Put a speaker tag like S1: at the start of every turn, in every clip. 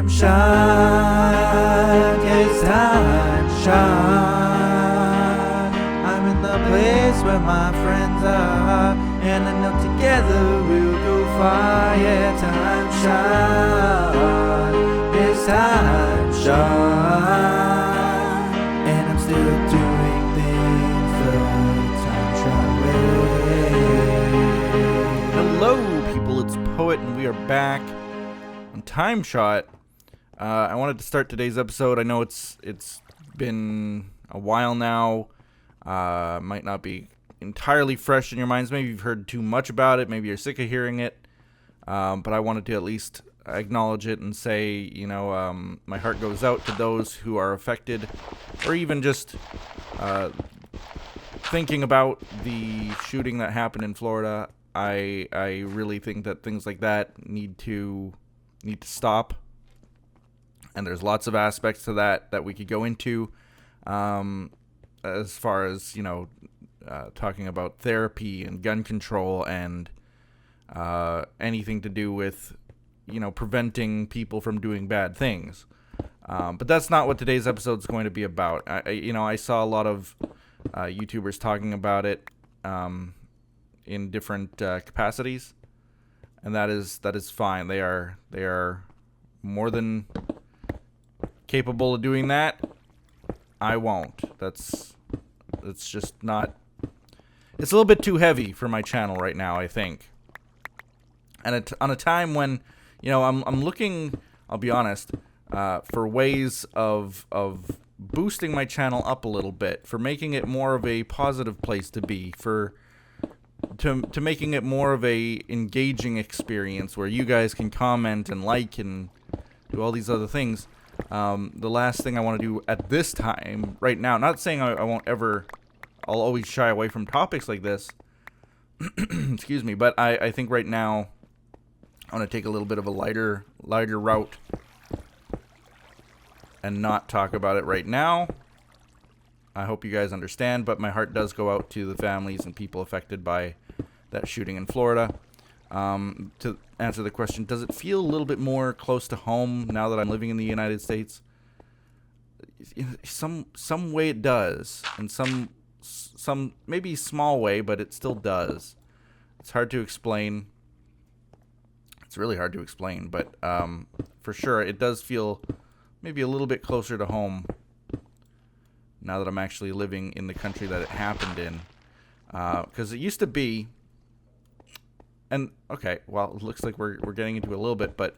S1: time shot, it's time shot. I'm in the place where my friends are, and I know together we'll go far. Yeah, time shot, it's time shot, and I'm still doing things the time shot way.
S2: Hello, people, it's Poet, and we are back on TimeShot. I wanted to start today's episode. I know it's been a while now. Might not be entirely fresh in your minds. Maybe you've heard too much about it. Maybe you're sick of hearing it. But I wanted to at least acknowledge it and say, my heart goes out to those who are affected, or even just thinking about the shooting that happened in Florida. I really think that things like that need to stop, and there's lots of aspects to that we could go into, as far as talking about therapy and gun control and anything to do with preventing people from doing bad things. But that's not what today's episode is going to be about. I saw a lot of YouTubers talking about it in different capacities, and that is fine. They are more than capable of doing that. I won't. That's just not. It's a little bit too heavy for my channel right now, I think. And on a time when I'm looking, I'll be honest, for ways of boosting my channel up a little bit, for making it more of a positive place to be, to making it more of a engaging experience where you guys can comment and like and do all these other things. The last thing I want to do at this time, right now, not saying I won't ever, I'll always shy away from topics like this, excuse me, but I think right now I want to take a little bit of a lighter route and not talk about it right now. I hope you guys understand, but my heart does go out to the families and people affected by that shooting in Florida. To answer the question, does it feel a little bit more close to home now that I'm living in the United States? Some way it does, and some maybe small way, but it still does. It's hard to explain. It's really hard to explain, but for sure it does feel maybe a little bit closer to home now that I'm actually living in the country that it happened in. Because it used to be, and okay, well, it looks like we're getting into it a little bit, but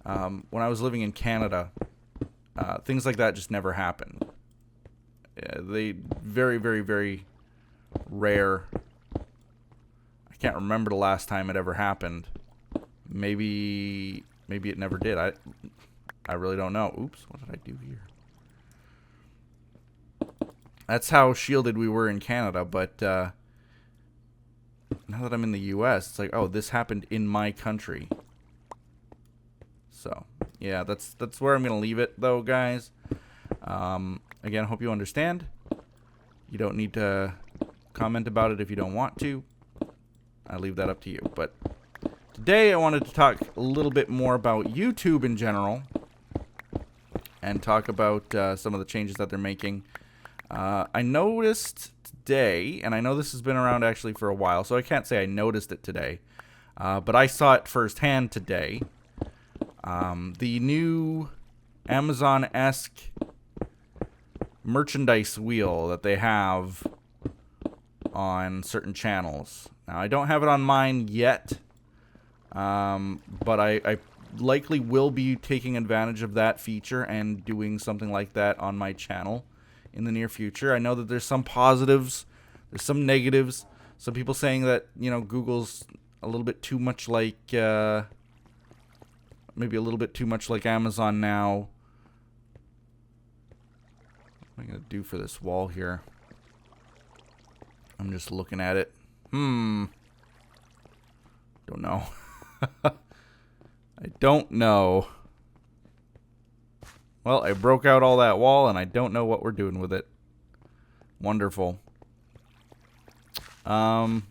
S2: when I was living in Canada, things like that just never happened. They very, very, very rare. I can't remember the last time it ever happened. Maybe it never did. I really don't know. Oops, what did I do here? That's how shielded we were in Canada, but now that I'm in the U.S., it's like, oh, this happened in my country. So, yeah, that's where I'm going to leave it, though, guys. Again, I hope you understand. You don't need to comment about it if you don't want to. I leave that up to you. But today I wanted to talk a little bit more about YouTube in general and talk about some of the changes that they're making. I noticed today, and I know this has been around actually for a while, so I can't say I noticed it today, but I saw it firsthand today. The new Amazon-esque merchandise wheel that they have on certain channels. Now, I don't have it on mine yet, but I likely will be taking advantage of that feature and doing something like that on my channel in the near future. I know that there's some positives, there's some negatives. Some people saying that, Google's a little bit too much like, maybe a little bit too much like Amazon now. What am I going to do for this wall here? I'm just looking at it. Don't know. I don't know. Well, I broke out all that wall, and I don't know what we're doing with it. Wonderful. Yeah,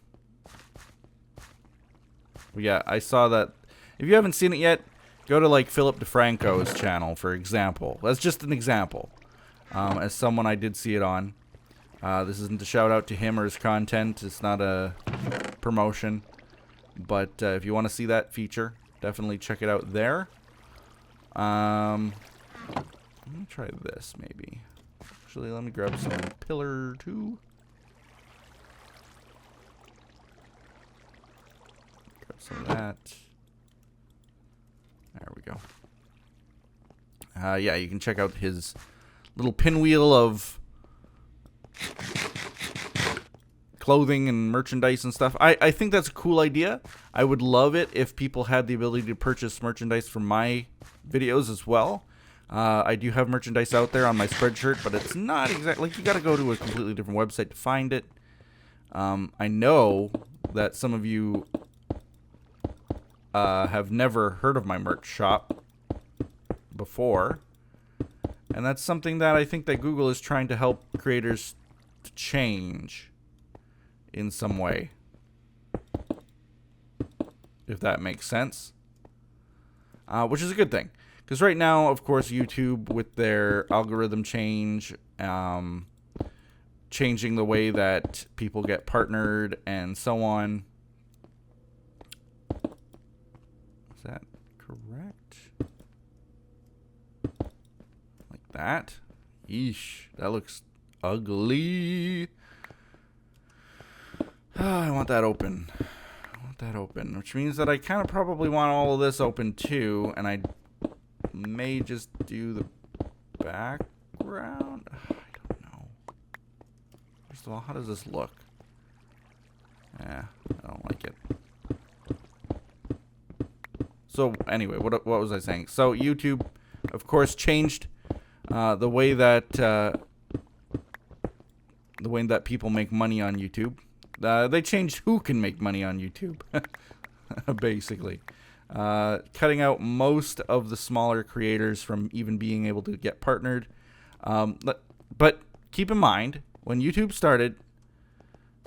S2: I saw that. If you haven't seen it yet, Go to like Philip DeFranco's channel, for example. That's just an example. As someone I did see it on. This isn't a shout out to him or his content. It's not a promotion. But if you want to see that feature, definitely check it out there. I'm going to try this maybe. Actually, let me grab some Pillar 2. Grab some of that. There we go. Yeah, you can check out his little pinwheel of clothing and merchandise and stuff. I think that's a cool idea. I would love it if people had the ability to purchase merchandise from my videos as well. I do have merchandise out there on my Spreadshirt, but it's not exactly... Like, you gotta go to a completely different website to find it. I know that some of you have never heard of my merch shop before. And that's something that I think that Google is trying to help creators to change in some way. If that makes sense. Which is a good thing. Because right now, of course, YouTube, with their algorithm change, changing the way that people get partnered and so on. Is that correct? Like that? Yeesh. That looks ugly. I want that open. I want that open. Which means that I kind of probably want all of this open too. And I may just do the background. I don't know. First of all, how does this look? I don't like it. So anyway, what was I saying? So YouTube, of course, changed the way that people make money on YouTube. They changed who can make money on YouTube, basically. Cutting out most of the smaller creators from even being able to get partnered. But keep in mind, when YouTube started,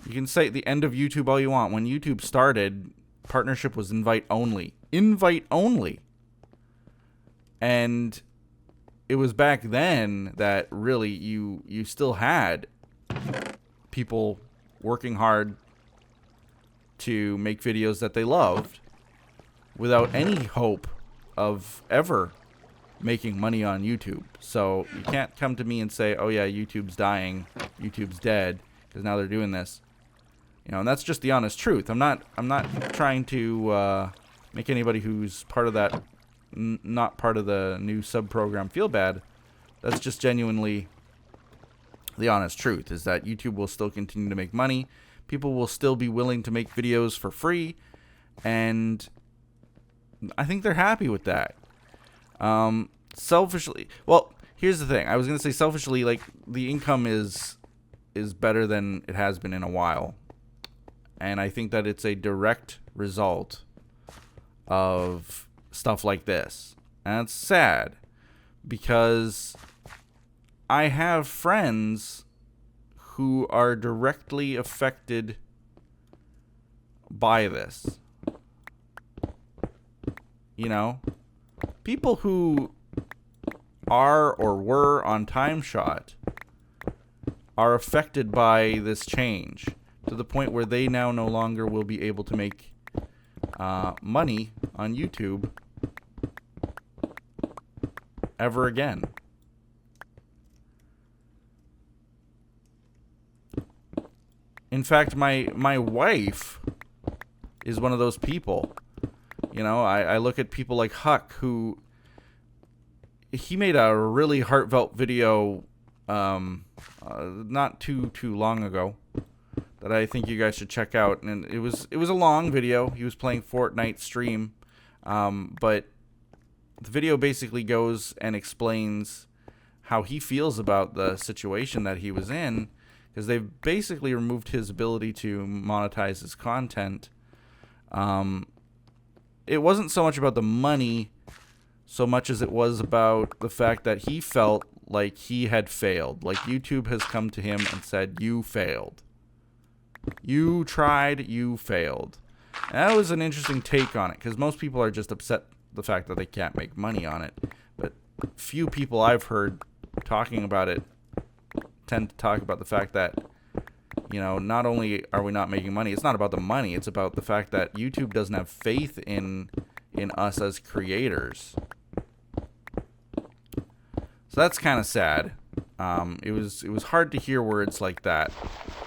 S2: you can say at the end of YouTube all you want. When YouTube started, partnership was invite only. Invite only. And it was back then that really you still had people working hard to make videos that they loved without any hope of ever making money on YouTube. So you can't come to me and say, oh yeah, YouTube's dying, YouTube's dead, because now they're doing this. You know, and that's just the honest truth. I'm not trying to make anybody who's part of that, not part of the new sub-program feel bad. That's just genuinely the honest truth, is that YouTube will still continue to make money. People will still be willing to make videos for free, and I think they're happy with that. Selfishly, well, here's the thing. I was going to say selfishly, like, the income is better than it has been in a while. And I think that it's a direct result of stuff like this. And it's sad, because I have friends who are directly affected by this. You know, people who are or were on TimeShot are affected by this change to the point where they now no longer will be able to make money on YouTube ever again. In fact, my wife is one of those people. You know, I look at people like Huck, who he made a really heartfelt video not too long ago that I think you guys should check out. And it was a long video. He was playing Fortnite stream, but the video basically goes and explains how he feels about the situation that he was in, because they've basically removed his ability to monetize his content. It wasn't so much about the money so much as it was about the fact that he felt like he had failed. Like YouTube has come to him and said, you failed. You tried, you failed. And that was an interesting take on it, because most people are just upset the fact that they can't make money on it. But few people I've heard talking about it tend to talk about the fact that, you know, not only are we not making money, it's not about the money, it's about the fact that YouTube doesn't have faith in us as creators. So that's kind of sad. It was hard to hear words like that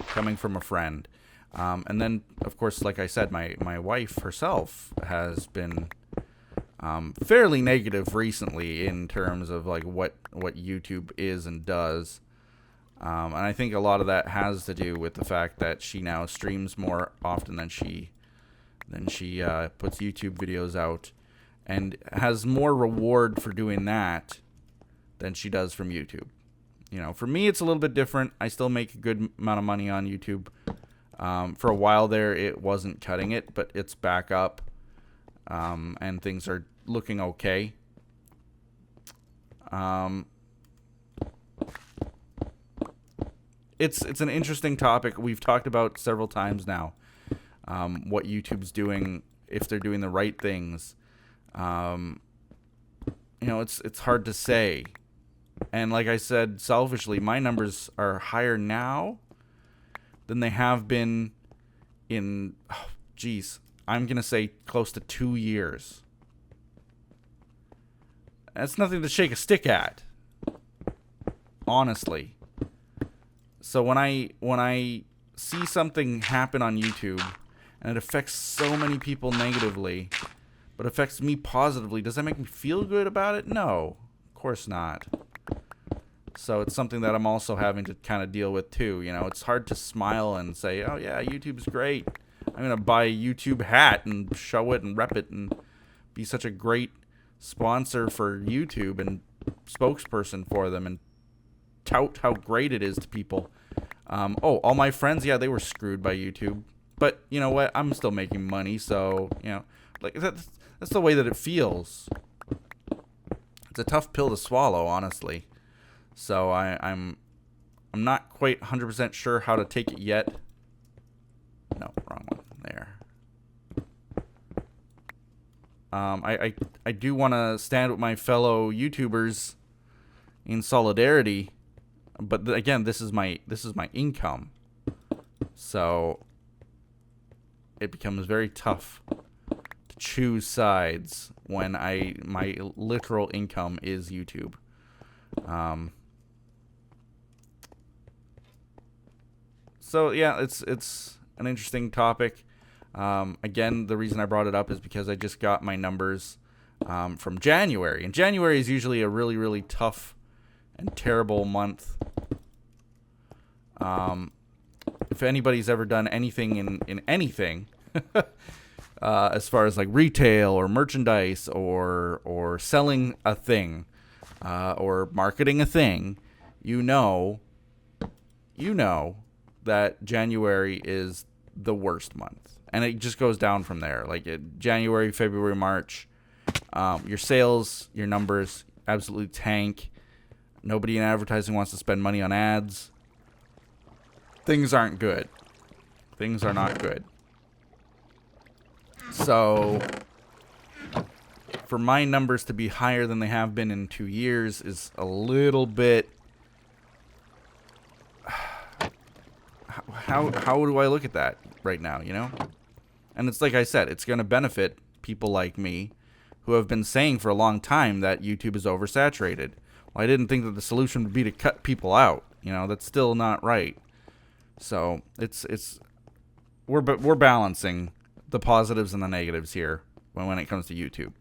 S2: coming from a friend. And then, of course, like I said, my wife herself has been fairly negative recently in terms of like what YouTube is and does. And I think a lot of that has to do with the fact that she now streams more often than she puts YouTube videos out, and has more reward for doing that than she does from YouTube. You know, for me, it's a little bit different. I still make a good amount of money on YouTube. For a while there, it wasn't cutting it, but it's back up, and things are looking okay. It's an interesting topic. We've talked about several times now, what YouTube's doing, if they're doing the right things. You know, it's hard to say. And like I said, selfishly, my numbers are higher now than they have been in, I'm going to say close to 2 years. That's nothing to shake a stick at, honestly. So when I see something happen on YouTube and it affects so many people negatively, but affects me positively, does that make me feel good about it? No, of course not. So it's something that I'm also having to kind of deal with too. You know, it's hard to smile and say, oh yeah, YouTube's great. I'm going to buy a YouTube hat and show it and rep it and be such a great sponsor for YouTube and spokesperson for them and tout how great it is to people. All my friends, yeah, they were screwed by YouTube. But you know what? I'm still making money, so, you know, like that's the way that it feels. It's a tough pill to swallow, honestly. So I'm not quite 100% sure how to take it yet. No, wrong one. There. I do want to stand with my fellow YouTubers in solidarity, but again, this is my income, so it becomes very tough to choose sides when my literal income is YouTube. So yeah, it's an interesting topic. Again, the reason I brought it up is because I just got my numbers from January, and January is usually a really, really tough and terrible month. If anybody's ever done anything in anything, as far as like retail or merchandise or selling a thing, or marketing a thing, you know that January is the worst month, and it just goes down from there. Like January, February, March, your sales, your numbers absolutely tank. Nobody in advertising wants to spend money on ads. Things aren't good. Things are not good. So for my numbers to be higher than they have been in 2 years is a little bit. How do I look at that right now, you know? And it's like I said, it's going to benefit people like me who have been saying for a long time that YouTube is oversaturated. Well, I didn't think that the solution would be to cut people out. You know, that's still not right. So we're balancing the positives and the negatives here when it comes to YouTube.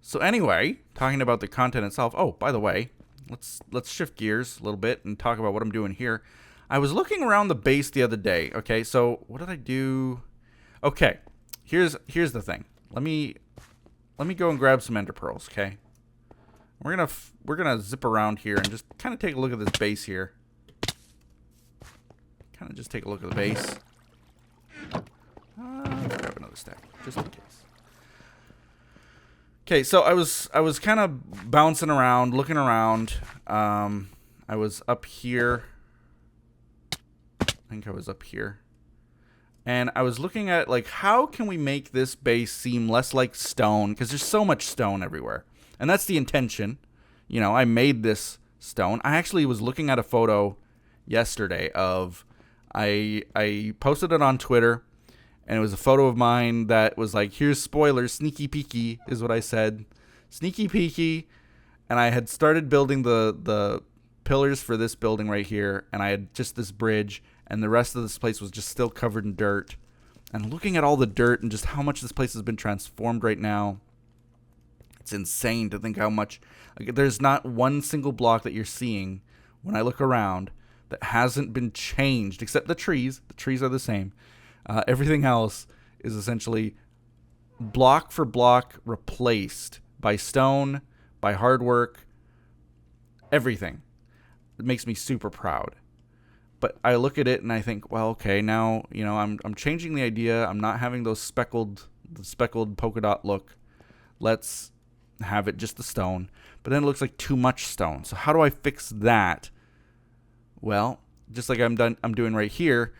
S2: So anyway, talking about the content itself. Oh, by the way, let's shift gears a little bit and talk about what I'm doing here. I was looking around the base the other day. Okay, so what did I do? Okay, here's the thing. Let me go and grab some ender pearls. Okay, we're gonna zip around here and just kind of take a look at this base here. Kind of just take a look at the base. Let's grab another stack just in case. Okay, so I was kind of bouncing around, looking around. I was up here. I think I was up here. And I was looking at, like, how can we make this base seem less like stone? Because there's so much stone everywhere. And that's the intention. You know, I made this stone. I actually was looking at a photo yesterday of, I posted it on Twitter, and it was a photo of mine that was like, here's spoilers, sneaky peeky is what I said. Sneaky peeky. And I had started building the pillars for this building right here, and I had just this bridge, and the rest of this place was just still covered in dirt. And looking at all the dirt and just how much this place has been transformed right now, it's insane to think how much. Like, there's not one single block that you're seeing when I look around that hasn't been changed, except the trees. The trees are the same. Everything else is essentially block for block replaced by stone, by hard work, everything. It makes me super proud. But I look at it and I think, well, okay, now, you know, I'm changing the idea. I'm not having the speckled polka dot look. Let's have it just the stone. But then it looks like too much stone. So how do I fix that? Well, just like I'm doing right here,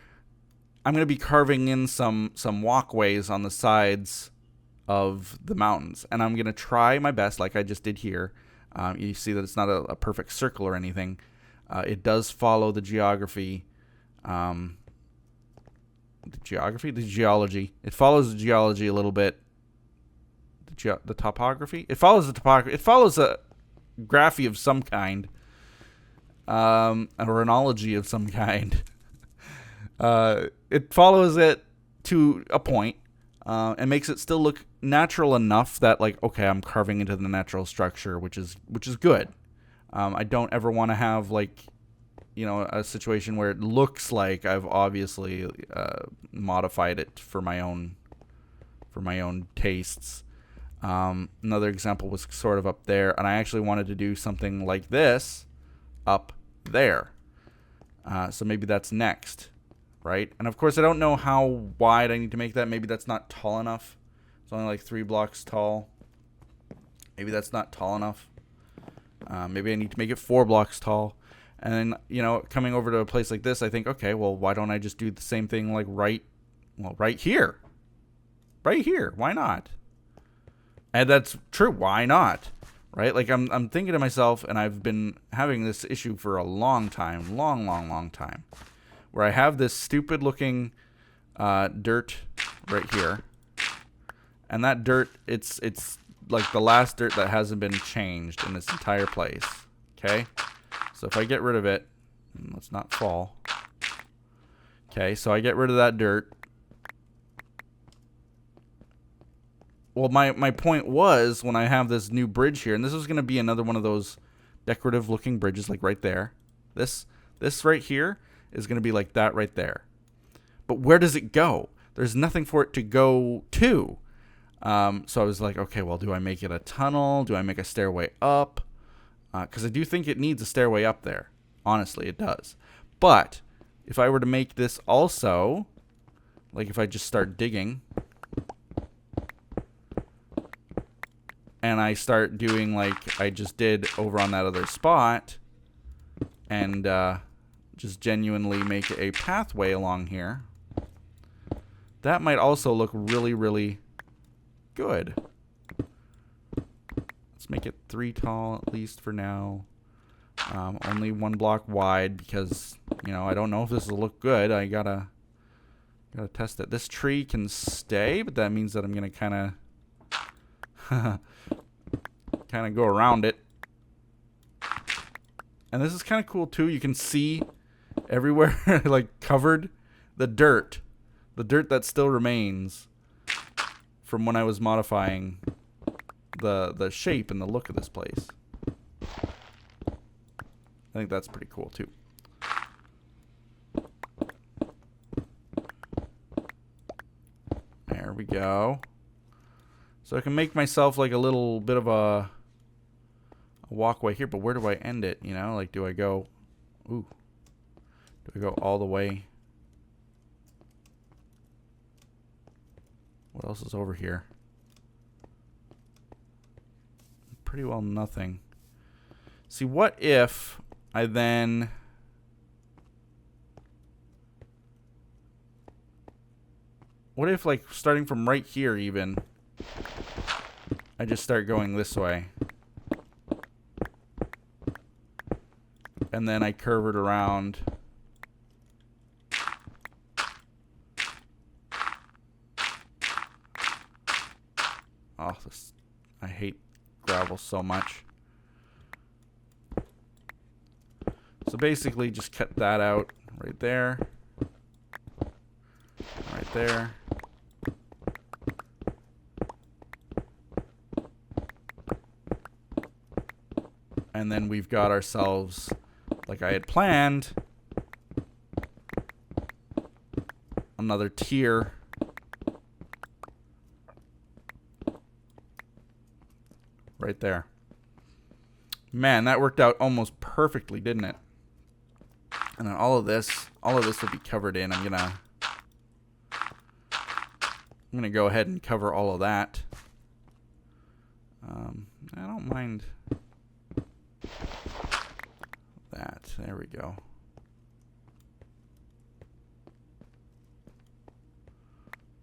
S2: I'm going to be carving in some walkways on the sides of the mountains. And I'm going to try my best, like I just did here. You see that it's not a perfect circle or anything. It does follow the geography. The geology. It follows the geology a little bit. The topography. It follows the topography. It follows a graphy of some kind. Or an ology of some kind. It follows it to a point, and makes it still look natural enough that, like, okay, I'm carving into the natural structure, which is good. I don't ever want to have, like, you know, a situation where it looks like I've obviously modified it for my own tastes. Another example was sort of up there, and I actually wanted to do something like this up there. So maybe that's next, right? And of course, I don't know how wide I need to make that. Maybe that's not tall enough. It's only like 3 blocks tall. Maybe that's not tall enough. Maybe I need to make it 4 blocks tall. And then, you know, coming over to a place like this, I think, okay, well, why don't I just do the same thing like right here? Right here. Why not? And that's true. Why not? Right? Like, I'm thinking to myself, and I've been having this issue for a long time, long time, where I have this stupid looking dirt right here. And that dirt, it's like the last dirt that hasn't been changed in this entire place. Okay? So if I get rid of it, let's not fall. Okay, so I get rid of that dirt. Well, my point was, when I have this new bridge here, and this is going to be another one of those decorative looking bridges, like right there. This right here is going to be like that right there. But where does it go? There's nothing for it to go to. So I was like, okay, well, do I make it a tunnel? Do I make a stairway up? Because I do think it needs a stairway up there. Honestly, it does. But if I were to make this also, like if I just start digging, and I start doing like I just did over on that other spot, and just genuinely make a pathway along here, that might also look really, really good. Let's make it 3 tall at least for now. Only 1 block wide because, you know, I don't know if this will look good. I gotta test it. This tree can stay, but that means that I'm gonna kind of go around it. And this is kind of cool too. You can see everywhere like covered the dirt that still remains from when I was modifying the shape and the look of this place. I think that's pretty cool too. There we go. So I can make myself like a little bit of a walkway here, but where do I end it? You know, like, do I go all the way? What else is over here? Pretty well nothing. See, what if I then What if, like, starting from right here even, I just start going this way. And then I curve it around. Oh, this, I hate gravel so much. So basically just cut that out right there. Right there. And then we've got ourselves, like I had planned, another tier. Right there. Man, that worked out almost perfectly, didn't it? And then all of this will be covered in. I'm gonna go ahead and cover all of that. I don't mind that. There we go.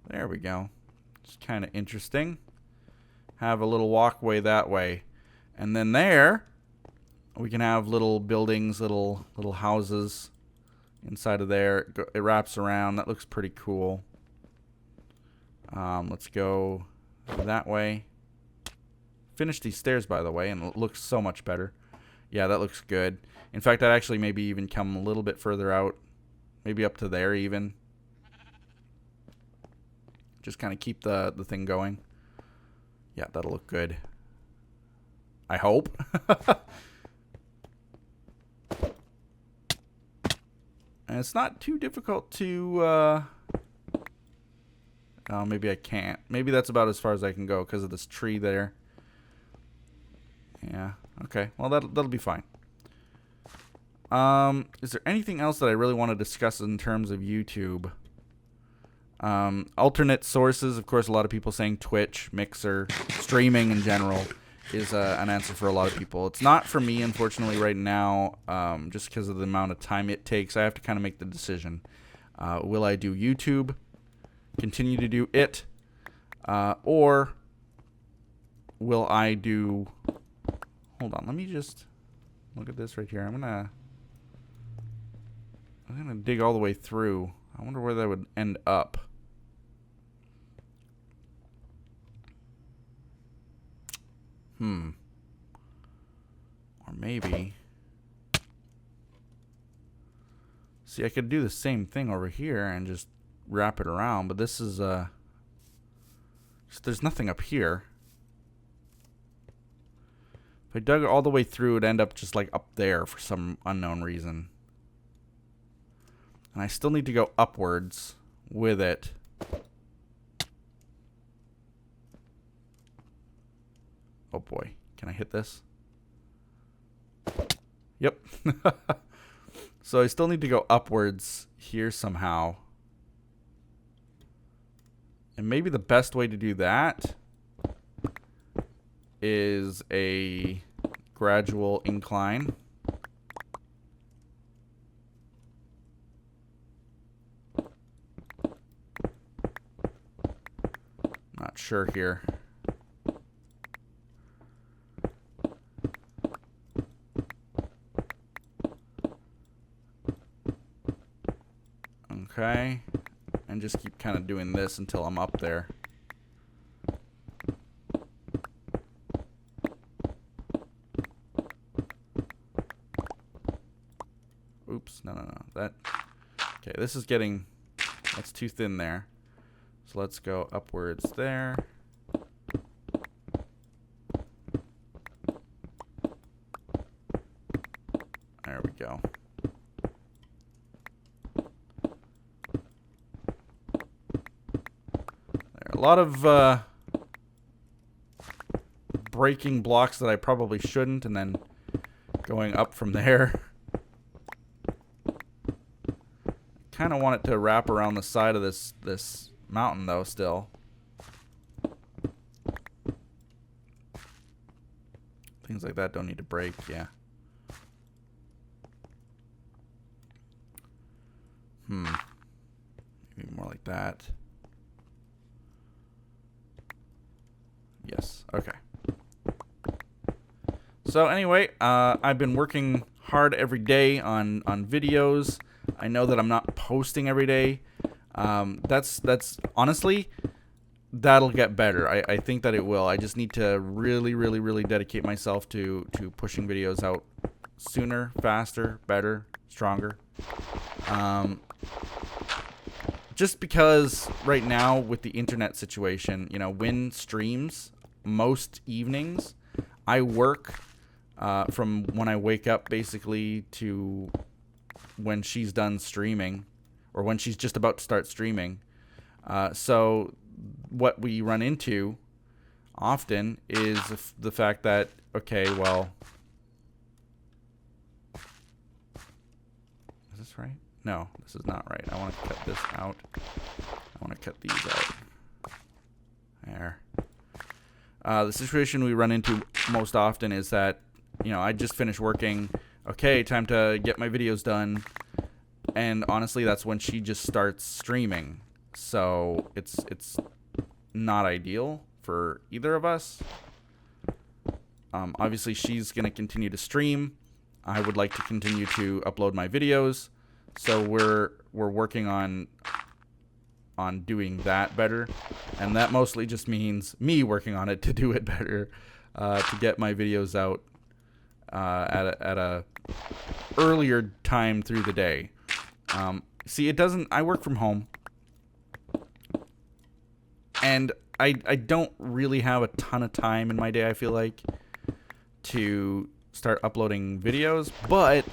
S2: There we go. It's kind of interesting. Have a little walkway that way. And then there, we can have little buildings, little houses inside of there. It wraps around. That looks pretty cool. Let's go that way. Finish these stairs, by the way, and it looks so much better. Yeah, that looks good. In fact, I'd actually maybe even come a little bit further out. Maybe up to there even. Just kind of keep the thing going. Yeah, that'll look good. I hope. And it's not too difficult to... Oh, maybe I can't. Maybe that's about as far as I can go because of this tree there. Yeah, okay. Well, that'll be fine. Is there anything else that I really want to discuss in terms of YouTube? Alternate sources, of course, a lot of people saying Twitch, Mixer, streaming in general is an answer for a lot of people. It's not for me, unfortunately, right now, just because of the amount of time it takes. I have to kind of make the decision. Will I do YouTube, continue to do it, or will I do... Hold on, let me just look at this right here. I'm gonna dig all the way through. I wonder where that would end up. Or maybe... See, I could do the same thing over here and just wrap it around, but this is, there's nothing up here. If I dug all the way through, it'd end up just, like, up there for some unknown reason. And I still need to go upwards with it. Oh boy, can I hit this? Yep. So I still need to go upwards here somehow. And maybe the best way to do that is a gradual incline. Not sure here. Okay, and just keep kind of doing this until I'm up there. Oops, no. That, okay, this is getting, that's too thin there. So let's go upwards there. There we go. A lot of breaking blocks that I probably shouldn't, and then going up from there. Kind of want it to wrap around the side of this mountain, though, still. Things like that don't need to break, yeah. Maybe more like that. So anyway, I've been working hard every day on videos. I know that I'm not posting every day. That's honestly, that'll get better. I think that it will. I just need to really dedicate myself to pushing videos out sooner, faster, better, stronger. Just because right now with the internet situation, you know, Win streams most evenings. I work from when I wake up basically to when she's done streaming, or when she's just about to start streaming. So what we run into often is the fact that, okay, well, is this right? No, this is not right. I want to cut this out. I want to cut these out. There. The situation we run into most often is that, you know, I just finished working. Okay, time to get my videos done. And honestly, that's when she just starts streaming. So it's not ideal for either of us. Obviously, she's going to continue to stream. I would like to continue to upload my videos. So we're working on doing that better, and that mostly just means me working on it to do it better, to get my videos out at a earlier time through the day. See, I work from home, and I don't really have a ton of time in my day, I feel like, to start uploading videos, but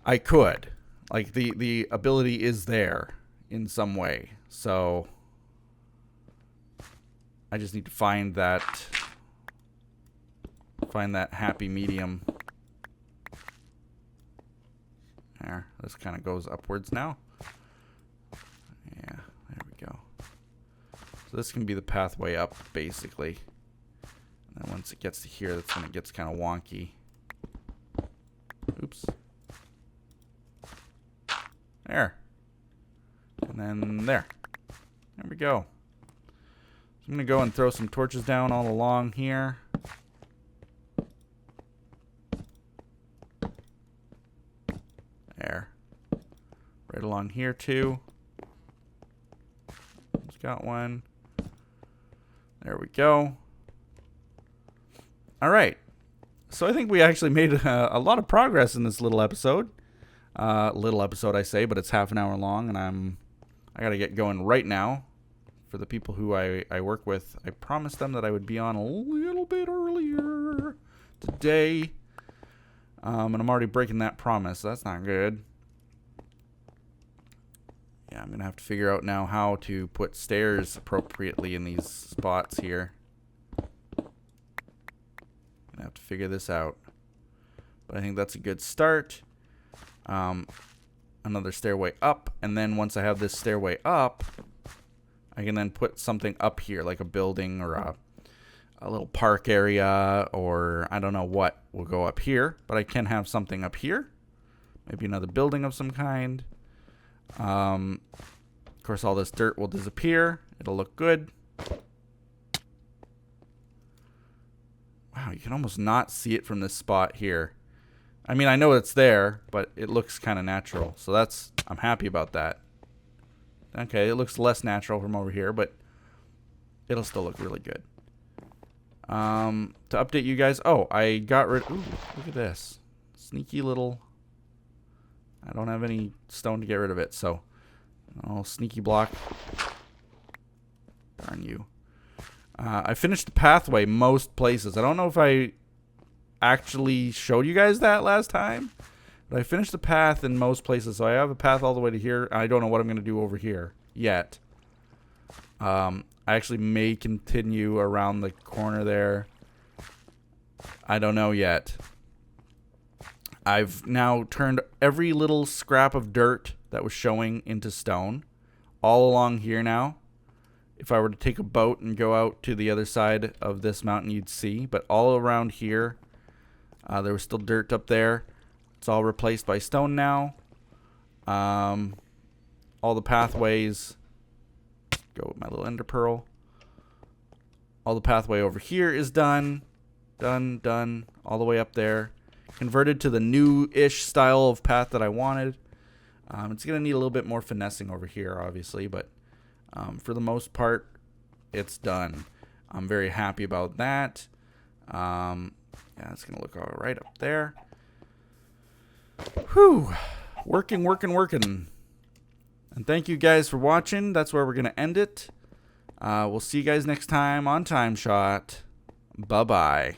S2: I could. Like, the ability is there in some way. So I just need to find that happy medium. There. This kind of goes upwards now. Yeah, there we go. So this can be the pathway up, basically. And then once it gets to here, that's when it gets kind of wonky. Oops. There. And then there. There we go. So I'm going to go and throw some torches down all along here. There. Right along here too. Just got one. There we go. Alright. So I think we actually made a lot of progress in this little episode. Little episode, I say, but it's half an hour long, and I gotta get going right now. For the people who I work with, I promised them that I would be on a little bit earlier today, and I'm already breaking that promise. So that's not good. Yeah, I'm gonna have to figure out now how to put stairs appropriately in these spots here. Gonna have to figure this out, but I think that's a good start. Another stairway up, and then once I have this stairway up, I can then put something up here, like a building or a little park area, or I don't know what will go up here, but I can have something up here, maybe another building of some kind. Of course, all this dirt will disappear. It'll look good. Wow, you can almost not see it from this spot here. I mean, I know it's there, but it looks kind of natural. So I'm happy about that. Okay, it looks less natural from over here, but it'll still look really good. To update you guys, I got rid, ooh, look at this. Sneaky little, I don't have any stone to get rid of it, so, sneaky block. Darn you. I finished the pathway most places. I don't know if I actually showed you guys that last time, but I finished the path in most places. So I have a path all the way to here. I don't know what I'm going to do over here yet. I actually may continue around the corner there. I don't know yet. I've now turned every little scrap of dirt that was showing into stone all along here now. If I were to take a boat and go out to the other side of this mountain, you'd see. But all around here, there was still dirt up there. It's all replaced by stone now. All the pathways. Go with my little ender pearl. All the pathway over here is done. Done. All the way up there. Converted to the new-ish style of path that I wanted. It's going to need a little bit more finessing over here, obviously, but for the most part, it's done. I'm very happy about that. Yeah, it's going to look all right up there. Whew. Working. And thank you guys for watching. That's where we're going to end it. We'll see you guys next time on TimeShot. Bye-bye.